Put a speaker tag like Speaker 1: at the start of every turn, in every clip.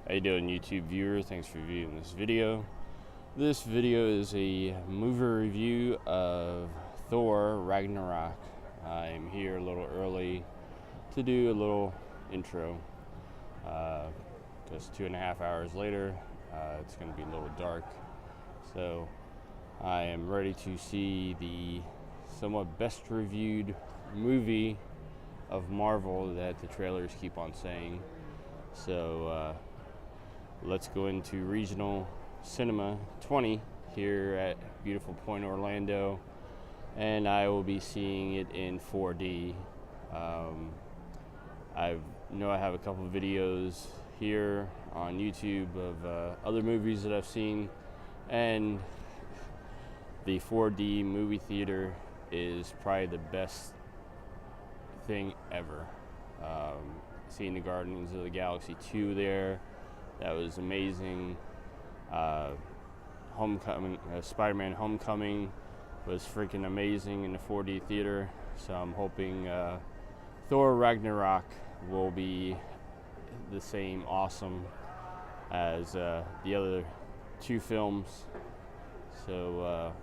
Speaker 1: How you doing, YouTube viewer? Thanks for viewing this video. This video is a movie review of Thor Ragnarok. I'm here a little early to do a little intro. Just 2.5 hours later, it's going to be a little dark. So I am ready to see the somewhat best reviewed movie of Marvel that the trailers keep on saying. So let's go into Regional Cinema 20 here at beautiful Point Orlando, and I will be seeing it in 4D. I know I have a couple of videos here on YouTube of other movies that I've seen, and the 4D movie theater is probably the best thing ever. Seeing the Guardians of the Galaxy 2 there, that was amazing. Spiderman Homecoming was freaking amazing in the 4D theater. So I'm hoping Thor Ragnarok will be the same awesome as the other two films. So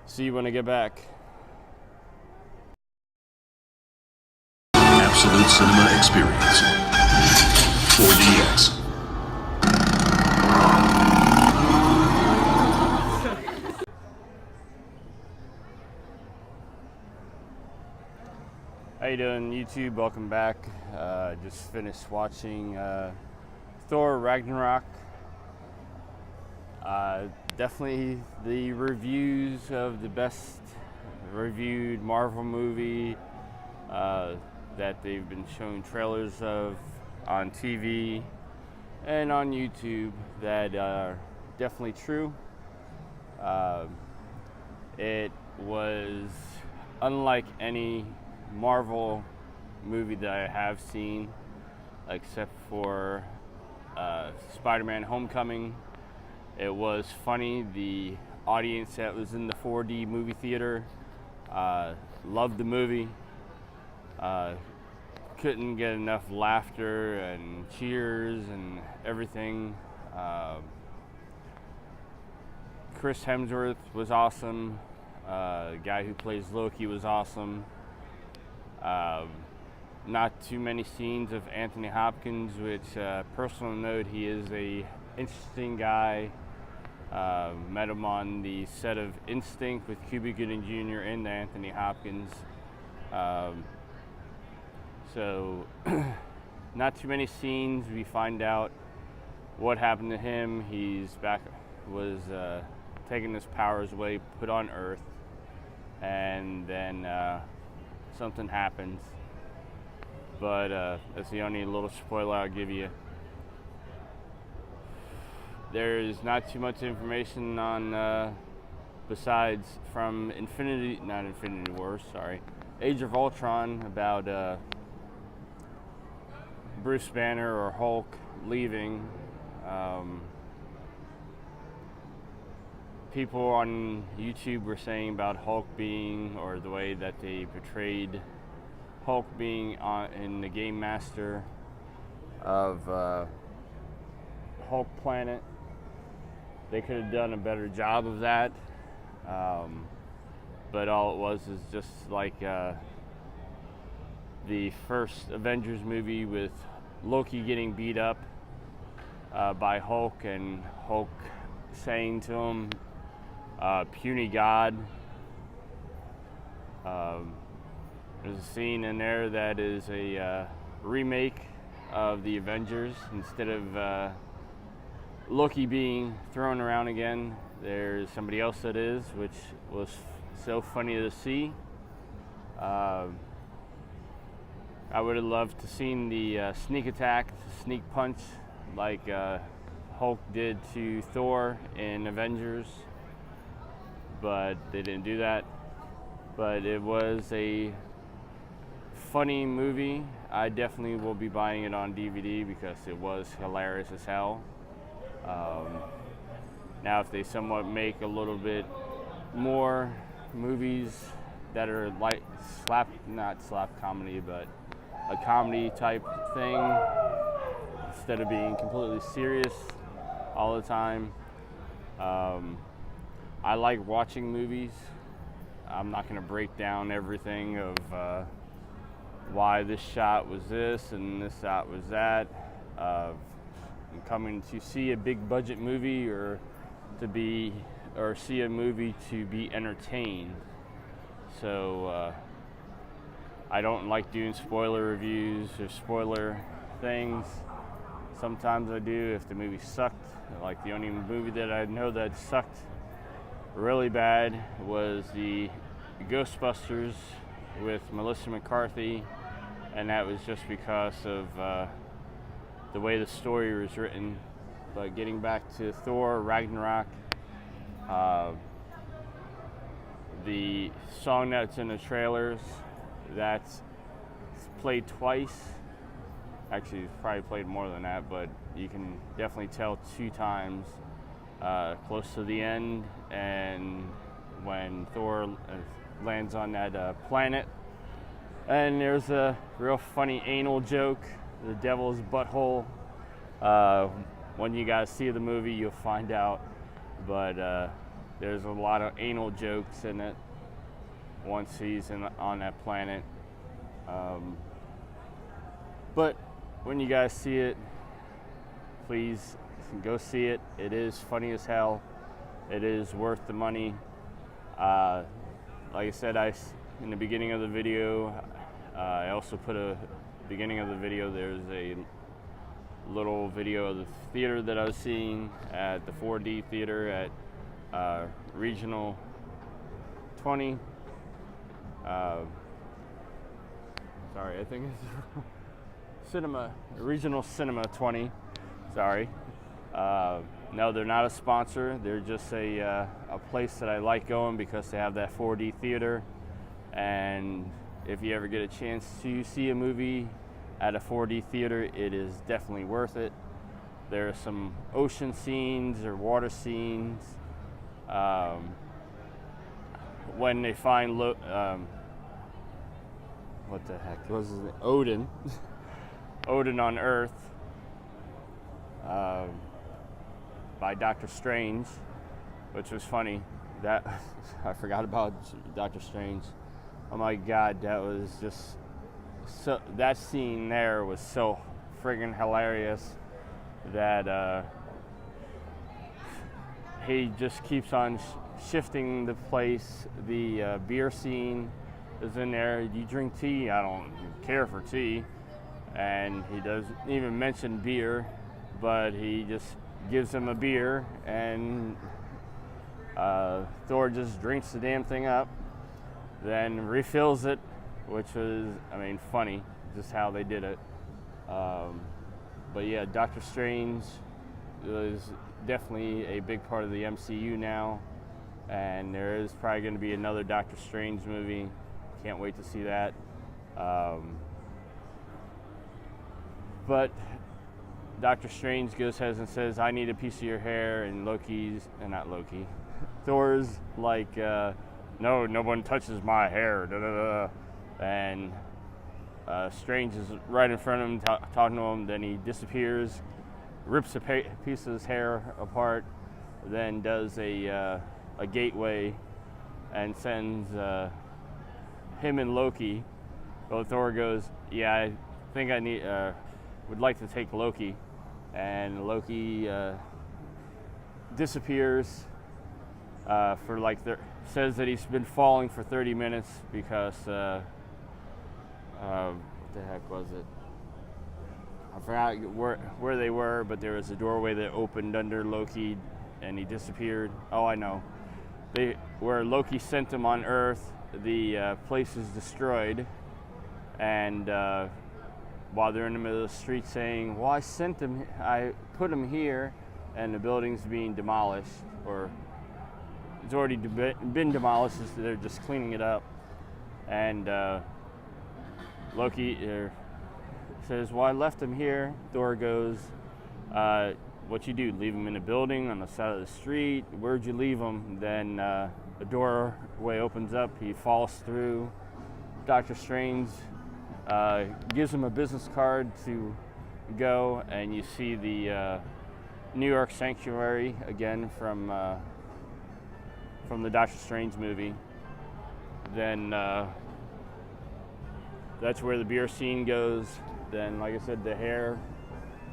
Speaker 1: see you when I get back.
Speaker 2: Absolute cinema experience. 4DX.
Speaker 1: How you doing, YouTube? Welcome back. Just finished watching Thor Ragnarok. Definitely the reviews of the best reviewed Marvel movie that they've been showing trailers of on TV and on YouTube that are definitely true. It was unlike any Marvel movie that I have seen, except for Spider-Man Homecoming. It was funny. The audience that was in the 4D movie theater loved the movie. Couldn't get enough laughter and cheers and everything. Chris Hemsworth was awesome. The guy who plays Loki was awesome. Not too many scenes of Anthony Hopkins, which personal note, he is a interesting guy. Met him on the set of Instinct with Cuba Gooding Jr. and Anthony Hopkins. So not too many scenes. We find out what happened to him. He's back, was taking his powers away, put on Earth, and then something happens. But that's the only little spoiler I'll give you. There's not too much information on besides from Infinity War, Age of Ultron, about Bruce Banner or Hulk leaving. People on YouTube were saying about Hulk being, or the way that they portrayed Hulk being in the Game Master of Hulk Planet. They could have done a better job of that. But all it was is just like the first Avengers movie with Loki getting beat up by Hulk, and Hulk saying to him, puny god. There's a scene in there that is a remake of the Avengers. Instead of Loki being thrown around again, there's somebody else that is, which was so funny to see. I would have loved to seen the sneak attack, sneak punch, like Hulk did to Thor in Avengers, but they didn't do that. But it was a funny movie. I definitely will be buying it on DVD because it was hilarious as hell. Now, if they somewhat make a little bit more movies that are like not slap comedy, but a comedy type thing, instead of being completely serious all the time. I like watching movies. I'm not going to break down everything of why this shot was this and this shot was that. I'm coming to see a big budget movie or see a movie to be entertained. So I don't like doing spoiler reviews or spoiler things. Sometimes I do if the movie sucked. Like the only movie that I know that sucked really bad was the Ghostbusters with Melissa McCarthy, and that was just because of the way the story was written. But getting back to Thor Ragnarok, the song that's in the trailers, that's played twice. Actually, it's probably played more than that, but you can definitely tell 2 times, close to the end, and when Thor lands on that planet. And there's a real funny anal joke, the devil's butthole. When you guys see the movie, you'll find out. But there's a lot of anal jokes in it once he's on that planet. But when you guys see it, please go see it. It is funny as hell. It is worth the money. Like I said, in the beginning of the video, I also put beginning of the video, there's a little video of the theater that I was seeing at the 4D theater at Regional 20. Sorry, I think it's Regional Cinema 20. Sorry. No, they're not a sponsor. They're just a place that I like going because they have that 4D theater. And if you ever get a chance to see a movie at a 4D theater, it is definitely worth it. There are some ocean scenes or water scenes. When they find what the heck was his name? Odin. Odin on Earth by Doctor Strange, which was funny. That I forgot about Doctor Strange. Oh my God, that was just so. That scene there was so friggin' hilarious that he just keeps on shifting the place. The beer scene is in there. You drink tea? I don't care for tea. And he doesn't even mention beer, but he just gives him a beer, and Thor just drinks the damn thing up, then refills it, which was, funny, just how they did it. But yeah, Doctor Strange is definitely a big part of the MCU now, and there is probably going to be another Doctor Strange movie. Can't wait to see that. But Doctor Strange goes ahead and says, "I need a piece of your hair," and Thor's like, "No, no one touches my hair." Da, da, da. And Strange is right in front of him, talking to him. Then he disappears, rips a piece of his hair apart, then does a gateway, and sends him and Loki. Well, Thor goes, "Yeah, I think I would like to take Loki," and Loki disappears says that he's been falling for 30 minutes because what the heck was it? I forgot where they were, but there was a doorway that opened under Loki, and he disappeared. Oh, I know. Where Loki sent him on Earth, the place is destroyed, and while they're in the middle of the street saying, "Well, I put him here," and the building's being demolished, or it's already been demolished, so they're just cleaning it up. And Loki says, "Well, I left him here." Thor goes, "What you do? Leave him in a building on the side of the street? Where'd you leave him?" Then a doorway opens up. He falls through. Doctor Strange gives him a business card to go and you see the New York Sanctuary again from the Doctor Strange movie, then that's where the beer scene goes. Then, like I said, the hair,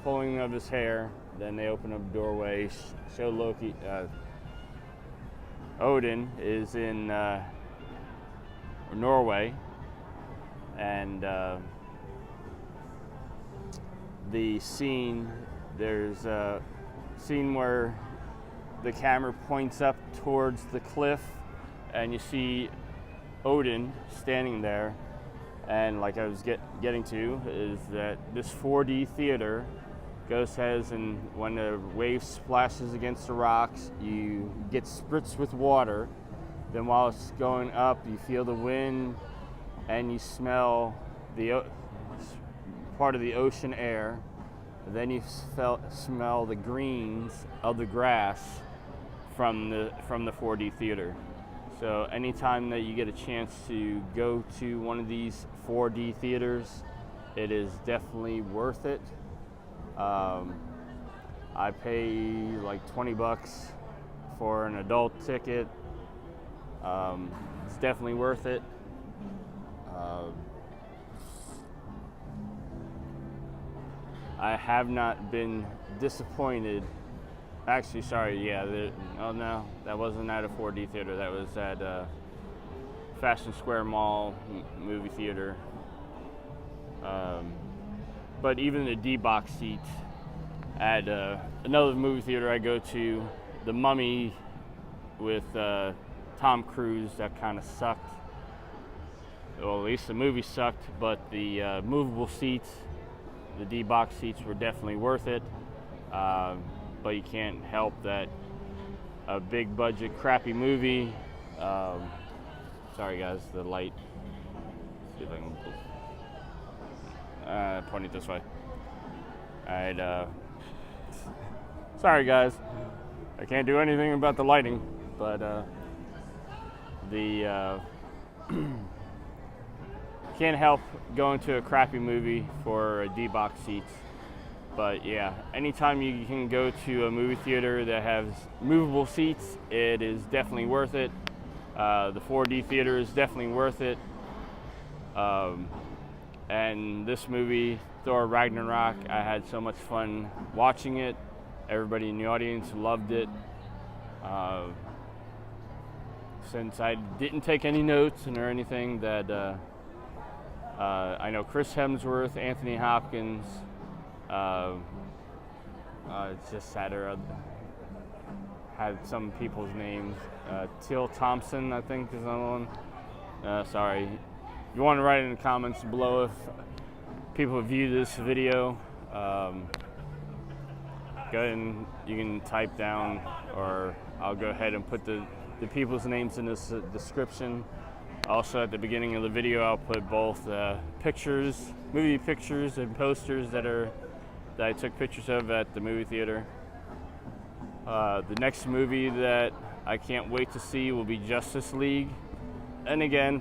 Speaker 1: pulling of his hair. Then they open up a doorway, show Loki. Odin is in Norway, and the scene, there's a scene where the camera points up towards the cliff and you see Odin standing there. And like I was getting to, is that this 4D theater says, and when the wave splashes against the rocks, you get spritzed with water. Then while it's going up, you feel the wind and you smell the part of the ocean air. Then you smell the greens of the grass from the 4D theater. So anytime that you get a chance to go to one of these 4D theaters, it is definitely worth it. I pay like $20 for an adult ticket. It's definitely worth it. I have not been disappointed. Actually, sorry, yeah. Oh no, that wasn't at a 4D theater. That was at Fashion Square Mall movie theater. But even the D-box seats at another movie theater I go to, The Mummy with Tom Cruise, that kind of sucked. Well, at least the movie sucked, but the movable seats, the D-box seats, were definitely worth it. But you can't help that a big budget crappy movie. Sorry guys, the light. See if I can point it this way. Alright, sorry guys, I can't do anything about the lighting, but can't help going to a crappy movie for D-box seats. But yeah, anytime you can go to a movie theater that has movable seats, it is definitely worth it. The 4D theater is definitely worth it. And this movie, Thor Ragnarok, I had so much fun watching it. Everybody in the audience loved it. Since I didn't take any notes or anything, that I know Chris Hemsworth, Anthony Hopkins, it's just sadder. Had some people's names. Till Thompson, I think, is another one. Sorry. If you want to write in the comments below if people view this video, go ahead and you can type down, or I'll go ahead and put the people's names in this description. Also, at the beginning of the video, I'll put both pictures, movie pictures, and posters that I took pictures of at the movie theater. The next movie that I can't wait to see will be Justice League. And again,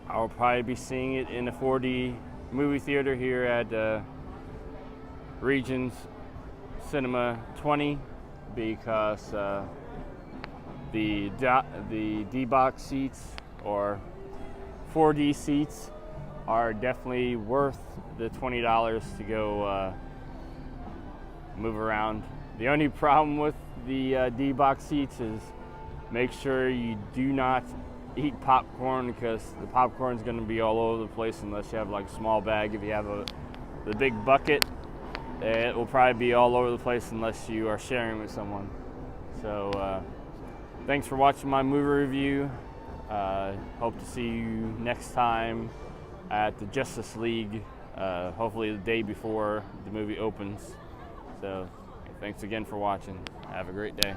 Speaker 1: I'll probably be seeing it in a 4D movie theater here at Regions Cinema 20, because the D-box seats or 4D seats are definitely worth the $20 to go move around. The only problem with the D-box seats is make sure you do not eat popcorn, because the popcorn is going to be all over the place unless you have like a small bag. If you have the big bucket, it will probably be all over the place unless you are sharing with someone. So thanks for watching my movie review. Hope to see you next time at the Justice League, hopefully the day before the movie opens. So thanks again for watching. Have a great day.